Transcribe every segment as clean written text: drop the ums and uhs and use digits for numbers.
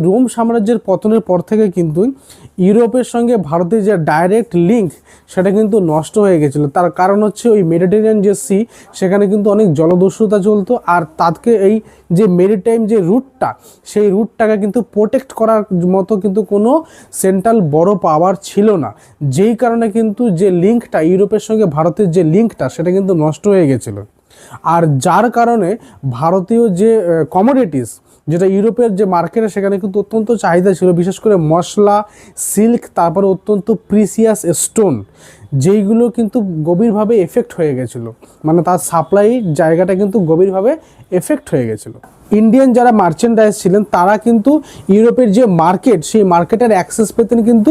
Rome সাম্রাজ্যের পতনের পর থেকে কিন্তু ইউরোপের সঙ্গে ভারতের যে ডাইরেক্ট লিঙ্ক সেটা কিন্তু নষ্ট হয়ে গেছিলো। তার কারণ হচ্ছে ওই মেডিটেরিয়ান যে সি, সেখানে কিন্তু অনেক জলদস্যুতা চলতো, আর তাকে এই যে মেরিটাইম যে রুটটা, সেই রুটটাকে কিন্তু প্রোটেক্ট করার মতো কিন্তু কোনো সেন্ট্রাল বড় পাওয়ার ছিল না, যেই কারণে কিন্তু যে লিঙ্কটা ইউরোপের সঙ্গে ভারতের যে লিঙ্কটা সেটা কিন্তু নষ্ট হয়ে গেছিলো। আর যার কারণে ভারতীয় যে কমোডিটিস, যেটা ইউরোপের যে মার্কেটে সেখানে কিন্তু অত্যন্ত চাহিদা ছিল, বিশেষ করে মশলা, সিল্ক, তারপরে অত্যন্ত প্রিসিয়াস স্টোন, যেইগুলো কিন্তু গভীরভাবে এফেক্ট হয়ে গেছিলো, মানে তার সাপ্লাই জায়গাটা কিন্তু গভীরভাবে এফেক্ট হয়ে গেছিলো। ইন্ডিয়ান যারা মার্চেন্ডাইজ ছিলেন তারা কিন্তু ইউরোপের যে মার্কেট, সেই মার্কেটের অ্যাক্সেস পেতেন কিন্তু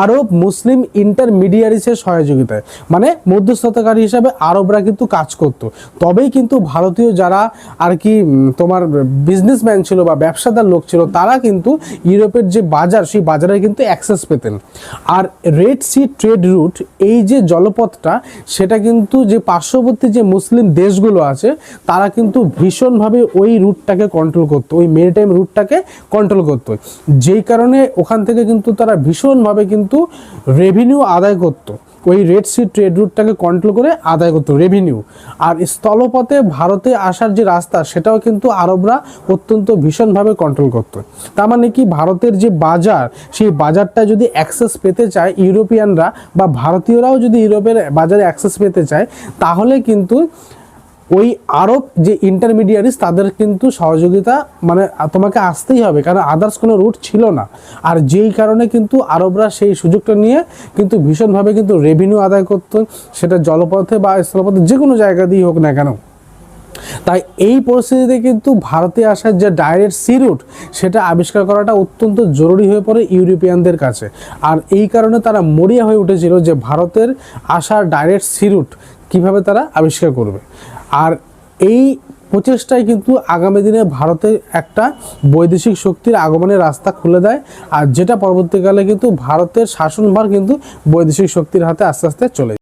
আরব মুসলিম ইন্টারমিডিয়ারিসের সহযোগিতায়, মানে মধ্যস্থতাকারী হিসাবে আরবরা কিন্তু কাজ করত। তবেই কিন্তু ভারতীয় যারা আর কি তোমার বিজনেসম্যান ছিল বা ব্যবসাদার লোক ছিল, তারা কিন্তু ইউরোপের যে বাজার, সেই বাজারে কিন্তু অ্যাক্সেস পেতেন। আর রেড সি ট্রেড রুট, এই যে জলপথটা, সেটা কিন্তু যে পার্শ্ববর্তী যে মুসলিম দেশগুলো আছে তারা কিন্তু ভীষণভাবে ওই রুটটাকে কন্ট্রোল করতো, ওই মেরিটাইম রুটটাকে কন্ট্রোল করতো, যেই কারণে ওখান থেকে কিন্তু তারা ভীষণভাবে কিন্তু রেভিনিউ আদায় করতো, ওই রেড সি ট্রেড রুটটাকে কন্ট্রোল করে আদায় করতো রেভিনিউ। আর স্থলপথে ভারতে আসার যে রাস্তা, সেটাও কিন্তু আরবরা অত্যন্ত ভীষণভাবে কন্ট্রোল করতো। তার মানে কি, ভারতের যে বাজার, সেই বাজারটা যদি অ্যাক্সেস পেতে চায় ইউরোপিয়ানরা বা ভারতীয়রাও যদি ইউরোপের বাজারে অ্যাক্সেস পেতে চায়, তাহলে কিন্তু ওই আরব যে ইন্টারমিডিয়ারিস তাদের কিন্তু সহযোগিতা মানে তোমাকে আসতেই হবে, কারণ আদার্স কোনো রুট ছিল না। আর যেই কারণে কিন্তু আরবরা সেই সুযোগটা নিয়ে কিন্তু ভীষণভাবে কিন্তু রেভিনিউ আদায় করতো, সেটা জলপথে বা স্থলপথে যে কোনো জায়গা দিয়ে হোক না কেন। তাই এই পরিস্থিতিতে কিন্তু ভারতে আসার যে ডাইরেক্ট সি রুট, সেটা আবিষ্কার করাটা অত্যন্ত জরুরি হয়ে পড়ে ইউরোপিয়ানদের কাছে। আর এই কারণে তারা মরিয়া হয়ে উঠেছিল যে ভারতের আসার ডাইরেক্ট সি রুট কীভাবে তারা আবিষ্কার করবে। আর এই প্রচেষ্টায় কিন্তু আগামী দিনে ভারতের একটা বৈদেশিক শক্তির আগমনের রাস্তা খুলে দেয়, আর যেটা পরবর্তীকালে কিন্তু ভারতের শাসনভার কিন্তু বৈদেশিক শক্তির হাতে আস্তে আস্তে চলে যায়।